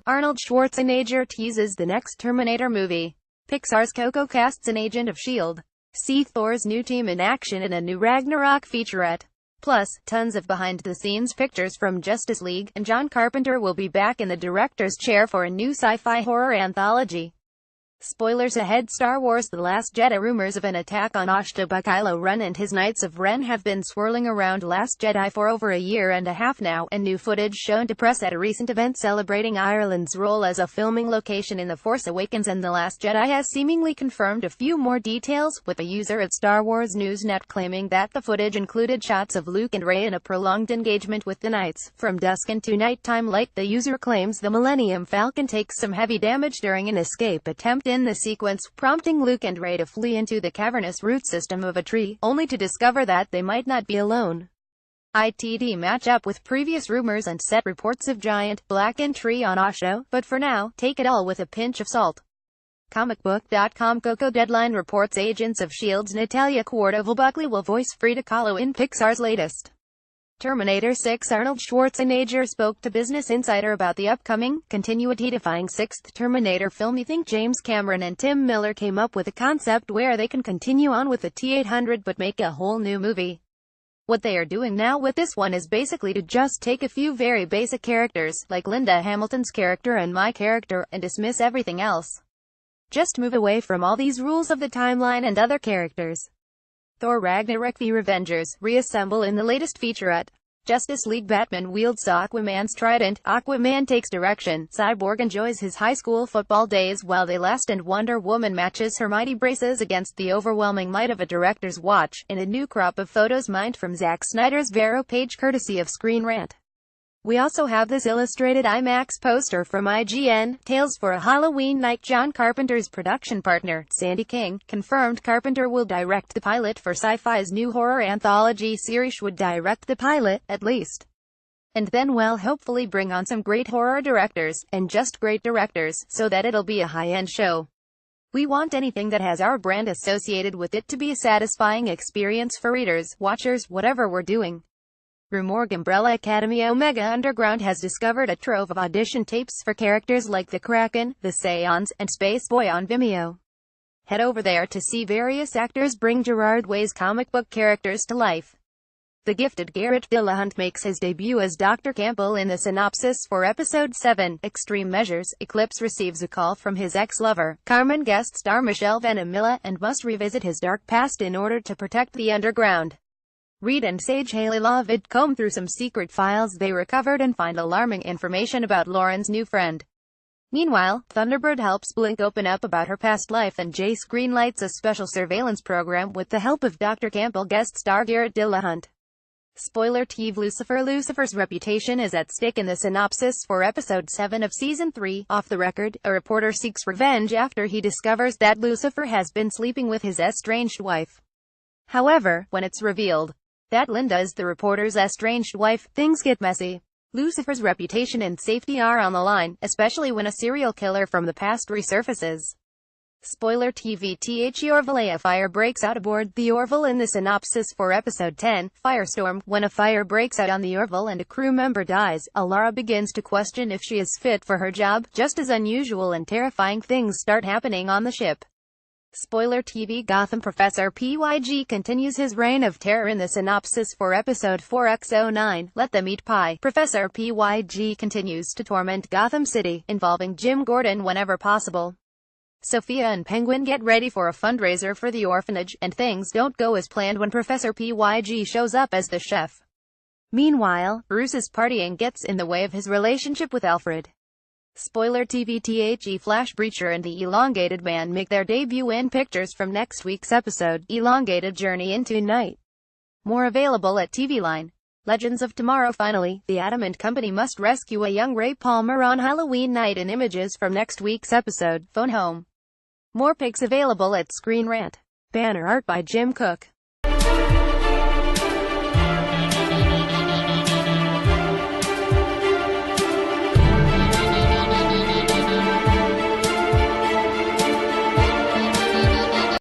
Arnold Schwarzenegger teases the next Terminator movie. Pixar's Coco casts an agent of S.H.I.E.L.D. See Thor's new team in action in a new Ragnarok featurette. Plus, tons of behind-the-scenes pictures from Justice League, and John Carpenter will be back in the director's chair for a new sci-fi horror anthology. Spoilers ahead. Star Wars: The Last Jedi. Rumors of an attack on Ashta by Kylo Ren and his Knights of Ren have been swirling around Last Jedi for over a year and a half now, and new footage shown to press at a recent event celebrating Ireland's role as a filming location in The Force Awakens and The Last Jedi has seemingly confirmed a few more details, with a user at Star Wars Newsnet claiming that the footage included shots of Luke and Rey in a prolonged engagement with the Knights. From dusk into nighttime light, the user claims the Millennium Falcon takes some heavy damage during an escape attempt in the sequence, prompting Luke and Rey to flee into the cavernous root system of a tree, only to discover that they might not be alone. It'd match up with previous rumors and set reports of giant, blackened tree on Ashta, but for now, take it all with a pinch of salt. Comicbook.com. Coco deadline reports Agents of S.H.I.E.L.D's Natalia Cordova-Buckley will voice Frida Kahlo in Pixar's latest Terminator 6. Arnold Schwarzenegger spoke to Business Insider about the upcoming, continuity-defying sixth Terminator film. You think James Cameron and Tim Miller came up with a concept where they can continue on with the T-800 but make a whole new movie? What they are doing now with this one is basically to just take a few very basic characters, like Linda Hamilton's character and my character, and dismiss everything else. Just move away from all these rules of the timeline and other characters. Thor Ragnarok. The Revengers reassemble in the latest featurette. Justice League. Batman wields Aquaman's trident. Aquaman takes direction. Cyborg enjoys his high school football days while they last, and Wonder Woman matches her mighty braces against the overwhelming might of a director's watch, in a new crop of photos mined from Zack Snyder's Vero page courtesy of Screen Rant. We also have this illustrated IMAX poster from IGN, Tales for a Halloween Night. John Carpenter's production partner, Sandy King, confirmed Carpenter will direct the pilot for Sci-Fi's new horror anthology series. Would direct the pilot, at least. And then hopefully bring on some great horror directors, and just great directors, so that it'll be a high-end show. We want anything that has our brand associated with it to be a satisfying experience for readers, watchers, whatever we're doing. Rue Morgue. Umbrella Academy. Omega Underground has discovered a trove of audition tapes for characters like the Kraken, the Seance, and Space Boy on Vimeo. Head over there to see various actors bring Gerard Way's comic book characters to life. The gifted Garrett Dillahunt makes his debut as Dr. Campbell in the synopsis for Episode 7, Extreme Measures. Eclipse receives a call from his ex-lover, Carmen. Guest star Michelle Ventimiglia, and must revisit his dark past in order to protect the underground. Reed and Sage Haley Lavid comb through some secret files they recovered and find alarming information about Lauren's new friend. Meanwhile, Thunderbird helps Blink open up about her past life, and Jace greenlights a special surveillance program with the help of Dr. Campbell. Guest star Garrett Dillahunt. Spoiler TV. Lucifer. Lucifer's reputation is at stake in the synopsis for Episode 7 of Season 3. Off the record, a reporter seeks revenge after he discovers that Lucifer has been sleeping with his estranged wife. However, when it's revealed that Linda is the reporter's estranged wife, things get messy. Lucifer's reputation and safety are on the line, especially when a serial killer from the past resurfaces. Spoiler TV. Orville. A fire breaks out aboard the Orville in the synopsis for Episode 10, Firestorm. When a fire breaks out on the Orville and a crew member dies, Alara begins to question if she is fit for her job. Just as unusual and terrifying things start happening on the ship. Spoiler TV. Gotham. Professor PYG continues his reign of terror in the synopsis for Episode 4X09, Let Them Eat Pie. Professor PYG continues to torment Gotham City, involving Jim Gordon whenever possible. Sophia and Penguin get ready for a fundraiser for the orphanage, and things don't go as planned when Professor PYG shows up as the chef. Meanwhile, Bruce's partying gets in the way of his relationship with Alfred. Spoiler TV. Flash Breacher and the Elongated Man make their debut in pictures from next week's episode, Elongated Journey into Night. More available at TV Line. Legends of Tomorrow. Finally, the Atom and Company must rescue a young Ray Palmer on Halloween night in images from next week's episode, Phone Home. More pics available at Screen Rant. Banner art by Jim Cook.